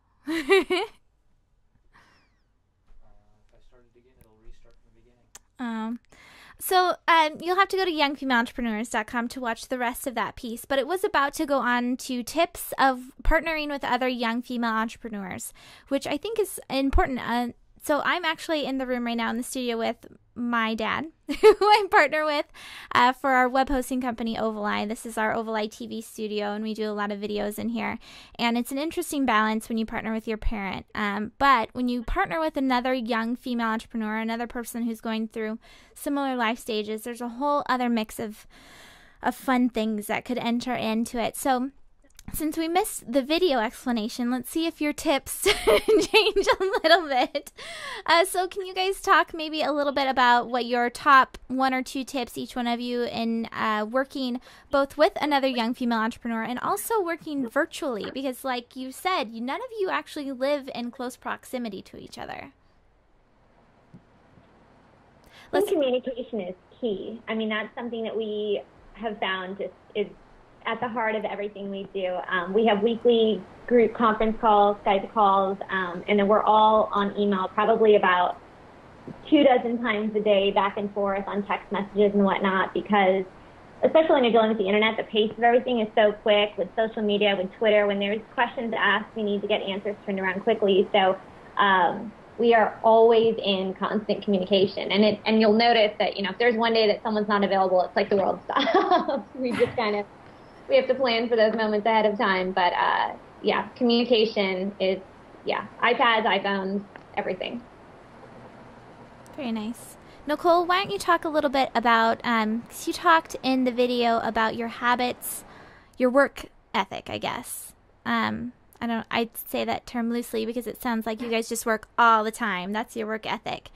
So you'll have to go to youngfemaleentrepreneurs.com to watch the rest of that piece, but it was about to go on to tips of partnering with other young female entrepreneurs, which I think is important. So I'm actually in the room right now in the studio with my dad, who I partner with for our web hosting company, Ovali. This is our Ovali TV studio, and we do a lot of videos in here. And it's an interesting balance when you partner with your parent. But when you partner with another young female entrepreneur, another person who's going through similar life stages, there's a whole other mix of fun things that could enter into it. So since we missed the video explanation, let's see if your tips change a little bit. So can you guys talk maybe a little bit about what your top 1 or 2 tips, each one of you, in working both with another young female entrepreneur and also working virtually? Because like you said, none of you actually live in close proximity to each other. I think communication is key. I mean, that's something that we have found is at the heart of everything we do. We have weekly group conference calls, Skype calls, and then we're all on email probably about 24 times a day, back and forth on text messages and whatnot, because especially when you're dealing with the internet, the pace of everything is so quick with social media, with Twitter. When there's questions asked, we need to get answers turned around quickly. So we are always in constant communication. And you'll notice that, you know, if there's one day that someone's not available, it's like the world stops. We just kind of, we have to plan for those moments ahead of time. But yeah, communication is, yeah, iPads, iPhones, everything. Very nice. Nicole, why don't you talk a little bit about, 'cause you talked in the video about your habits, your work ethic, I guess. I'd say that term loosely because it sounds like you guys just work all the time. That's your work ethic.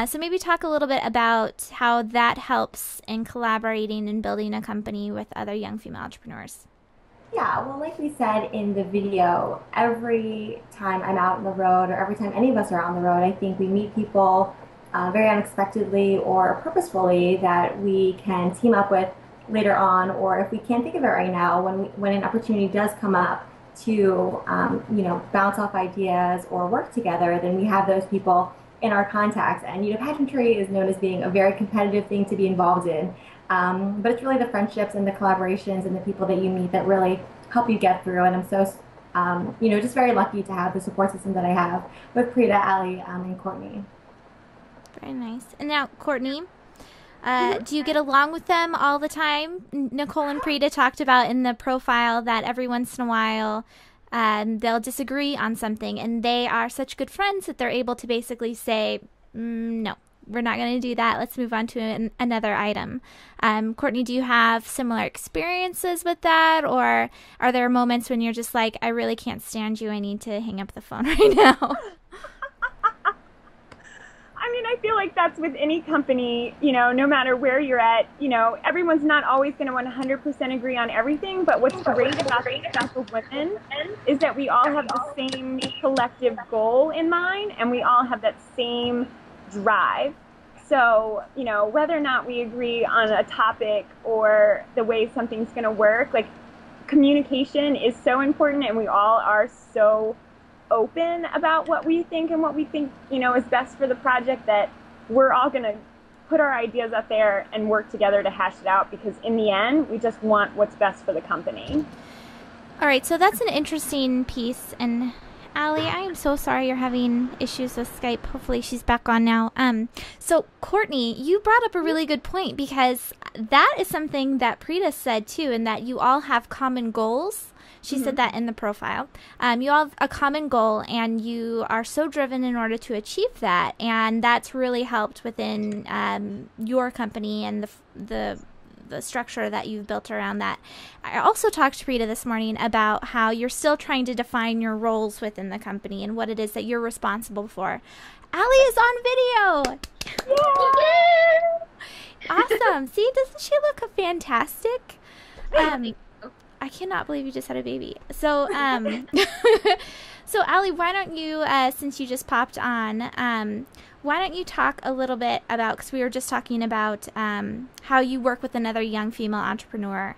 So maybe talk a little bit about how that helps in collaborating and building a company with other young female entrepreneurs. Yeah, well, like we said in the video, every time I'm out on the road or every time any of us are on the road, I think we meet people very unexpectedly or purposefully that we can team up with later on, or if we can't think of it right now, when an opportunity does come up to you know, bounce off ideas or work together, then we have those people in our contacts. And you know, pageantry is known as being a very competitive thing to be involved in, but it's really the friendships and the collaborations and the people that you meet that really help you get through. And I'm so just very lucky to have the support system that I have with Prita, Ali, and Courtney. Very nice. And now, Courtney, do you get along with them all the time? Nicole and Prita talked about in the profile that every once in a while they'll disagree on something, and they are such good friends that they're able to basically say, no, we're not going to do that. Let's move on to another item. Courtney, do you have similar experiences with that, or are there moments when you're just like, I really can't stand you, I need to hang up the phone right now? I mean, I feel like that's with any company, no matter where you're at, everyone's not always going to 100% agree on everything, but what's great about the group of women is that we all have the same collective goal in mind, and we all have that same drive. So, whether or not we agree on a topic or the way something's going to work, like, communication is so important, and we all are so open about what we think and what we think, is best for the project, that we're all going to put our ideas out there and work together to hash it out, because in the end, we just want what's best for the company. All right, so that's an interesting piece. And Ali, I am so sorry you're having issues with Skype. Hopefully she's back on now. So Courtney, you brought up a really good point, because that is something that Prita said too, and that you all have common goals. She said that in the profile. You all have a common goal, and you are so driven in order to achieve that, and that's really helped within your company and the structure that you've built around that. I also talked to Prita this morning about how you're still trying to define your roles within the company and what it is that you're responsible for. Ali is on video! Awesome! See, doesn't she look fantastic? I cannot believe you just had a baby. So, so Ali, why don't you, since you just popped on, why don't you talk a little bit about, because we were just talking about how you work with another young female entrepreneur.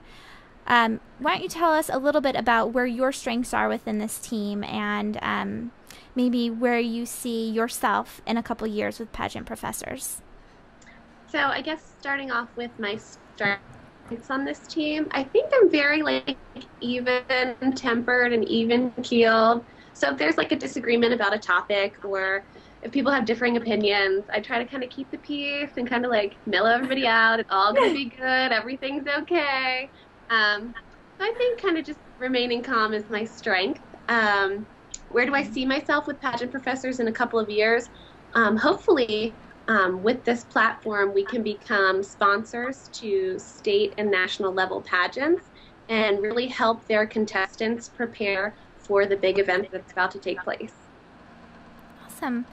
Why don't you tell us a little bit about where your strengths are within this team, and maybe where you see yourself in a couple years with Pageant Professors? So I guess starting off with my strengths on this team, I think I'm very even-tempered and even-keeled. So if there's a disagreement about a topic, or if people have differing opinions, I try to kind of keep the peace and kind of mellow everybody out. It's all going to be good. Everything's okay. So I think kind of just remaining calm is my strength. Where do I see myself with Pageant Professors in a couple of years? Hopefully, with this platform, we can become sponsors to state and national level pageants and really help their contestants prepare for the big event that's about to take place. Awesome.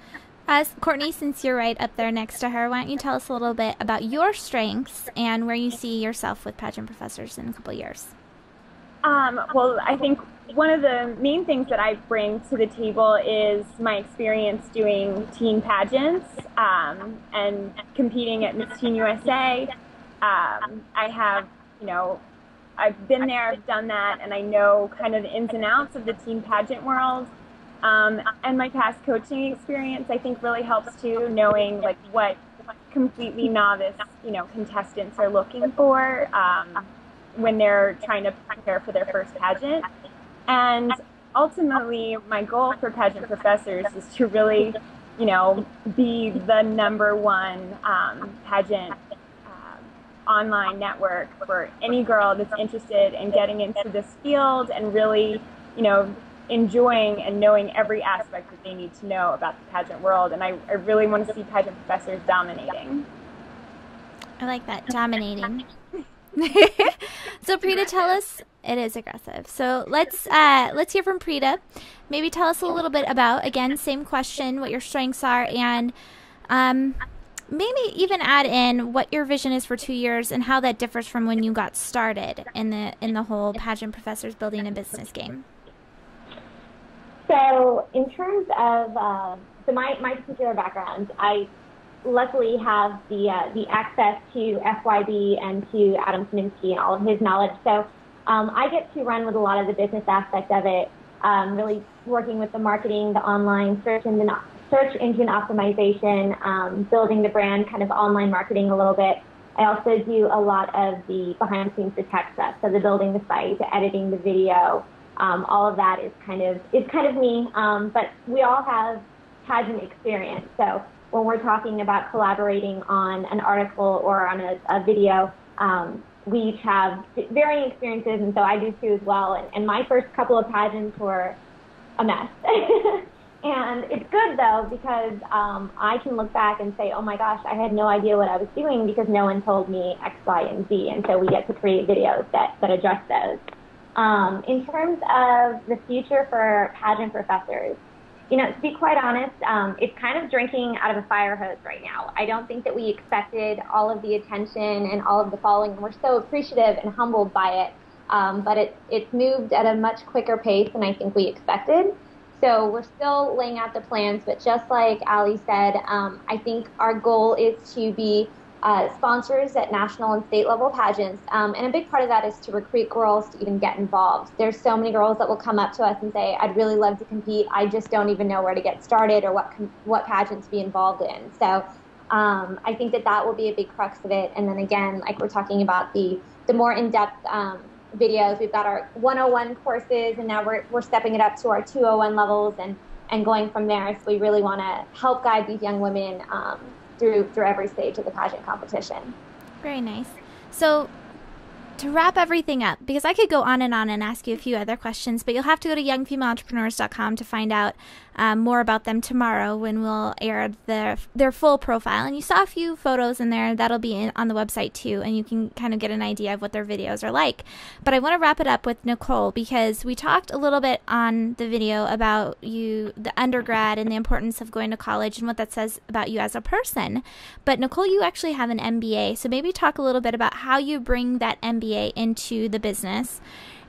Courtney, since you're right up there next to her, why don't you tell us a little bit about your strengths and where you see yourself with Pageant Professors in a couple of years? Well, I think one of the main things that I bring to the table is my experience doing teen pageants and competing at Miss Teen USA. I have, I've been there, I've done that, and I know kind of the ins and outs of the teen pageant world. And my past coaching experience, I think, really helps too, knowing what completely novice, contestants are looking for when they're trying to prepare for their first pageant. And ultimately, my goal for Pageant Professors is to really, be the #1 pageant online network for any girl that's interested in getting into this field and really, enjoying and knowing every aspect that they need to know about the pageant world. And I really want to see Pageant Professors dominating. I like that, dominating. So Prita, tell us, it is aggressive. So let's hear from Prita. Maybe tell us a little bit about, again, same question, what your strengths are, and maybe even add in what your vision is for 2 years and how that differs from when you got started in the whole Pageant Professors building a business game. So in terms of my particular background, I luckily have the access to FYB and to Adam Saminsky and all of his knowledge. So I get to run with a lot of the business aspect of it, really working with the marketing, the online search engine optimization, building the brand, kind of online marketing a little bit. I also do a lot of the behind the scenes, the tech stuff, so the building the site, the editing the video, all of that is kind of me. But we all have pageant experience. So when we're talking about collaborating on an article or on a video, we each have varying experiences, and so I do too as well. And my first couple of pageants were a mess. And it's good, though, because I can look back and say, oh, my gosh, I had no idea what I was doing because no one told me X, Y, and Z. And so we get to create videos that address those. In terms of the future for pageant professors, to be quite honest, it's kind of drinking out of a fire hose right now. I don't think that we expected all of the attention and all of the following, and we're so appreciative and humbled by it. But it's moved at a much quicker pace than I think we expected. So we're still laying out the plans, but just like Ali said, I think our goal is to be sponsors at national and state level pageants. And a big part of that is to recruit girls to even get involved. There's so many girls that will come up to us and say, I'd really love to compete. I just don't even know where to get started or what pageant to be involved in. So I think that will be a big crux of it. And then again, like we're talking about the more in-depth videos. We've got our 101 courses, and now we're stepping it up to our 201 levels and going from there. So we really want to help guide these young women through every stage of the pageant competition. Very nice. So to wrap everything up, because I could go on and ask you a few other questions, but you'll have to go to youngfemaleentrepreneurs.com to find out more about them tomorrow when we'll air their full profile. And you saw a few photos in there. That'll be on the website too, and you can kind of get an idea of what their videos are like. But I want to wrap it up with Nicole, because we talked a little bit on the video about you, the undergrad, and the importance of going to college and what that says about you as a person. But Nicole, you actually have an MBA, so maybe talk a little bit about how you bring that MBA into the business.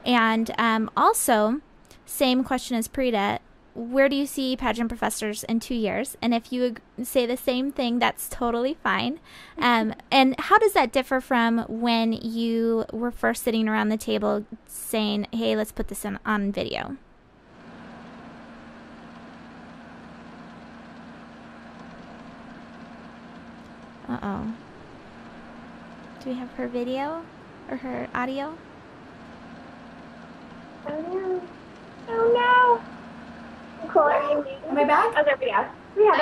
And also, same question as Prita, where do you see pageant professors in 2 years? And if you say the same thing, that's totally fine. And how does that differ from when you were first sitting around the table saying, hey, let's put this on video? Uh-oh. Do we have her video or her audio? Oh, no. Oh, no. Nicole, are you Am I back? Oh, there we go.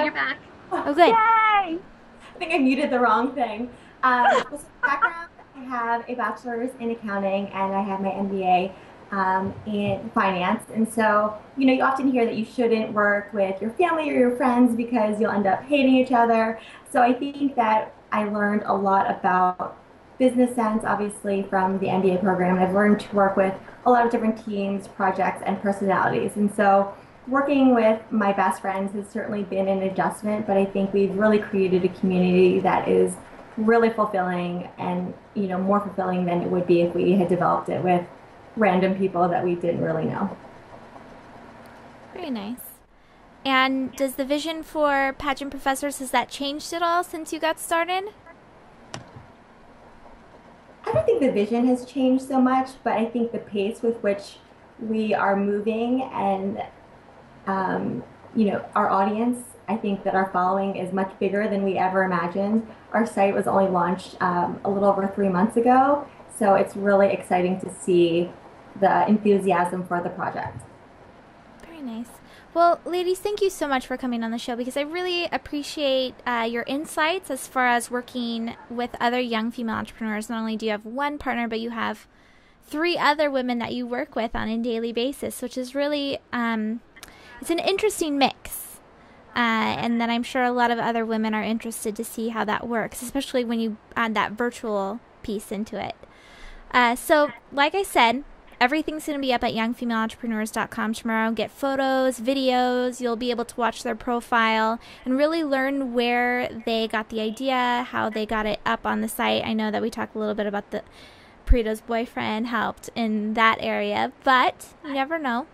You're back. Oh, good. Yay! I think I muted the wrong thing. So background, I have a bachelor's in accounting and I have my MBA in finance. And so, you often hear that you shouldn't work with your family or your friends because you'll end up hating each other. So I think that I learned a lot about business sense, obviously, from the MBA program. I've learned to work with a lot of different teams, projects, and personalities. And so working with my best friends has certainly been an adjustment, but I think we've really created a community that is really fulfilling and, more fulfilling than it would be if we had developed it with random people that we didn't really know. Very nice. And does the vision for pageant professors, has that changed at all since you got started? I don't think the vision has changed so much, but I think the pace with which we are moving and our audience, I think that our following is much bigger than we ever imagined. Our site was only launched a little over 3 months ago, so it's really exciting to see the enthusiasm for the project. Very nice. Well, ladies, thank you so much for coming on the show, because I really appreciate your insights as far as working with other young female entrepreneurs. Not only do you have one partner, but you have 3 other women that you work with on a daily basis, which is really it's an interesting mix. And then I'm sure a lot of other women are interested to see how that works, especially when you add that virtual piece into it. So, like I said, everything's going to be up at youngfemaleentrepreneurs.com tomorrow. Get photos, videos. You'll be able to watch their profile and really learn where they got the idea, how they got it up on the site. I know that we talked a little bit about the Prita's boyfriend helped in that area, but you never know.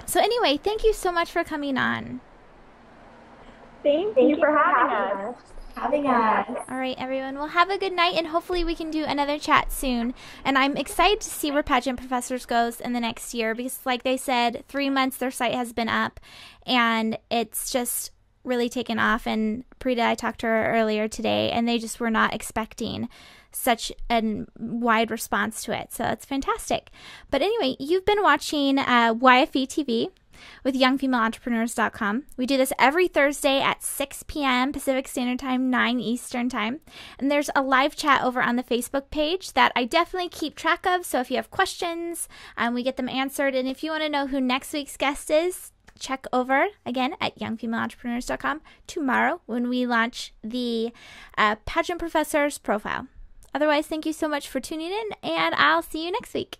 So anyway, thank you so much for coming on. Thank you for having us. All right, everyone. Well, have a good night, and hopefully we can do another chat soon. And I'm excited to see where Pageant Professors goes in the next year, because like they said, 3 months their site has been up, and it's just really taken off. And Prita, I talked to her earlier today, and they just were not expecting such a wide response to it. So it's fantastic. But anyway, you've been watching YFE TV with youngfemaleentrepreneurs.com. We do this every Thursday at 6 p.m. Pacific Standard Time, 9 Eastern Time. And there's a live chat over on the Facebook page that I definitely keep track of. So if you have questions, we get them answered. And if you want to know who next week's guest is, check over again at youngfemaleentrepreneurs.com tomorrow when we launch the Pageant Professor's profile. Otherwise, thank you so much for tuning in, and I'll see you next week.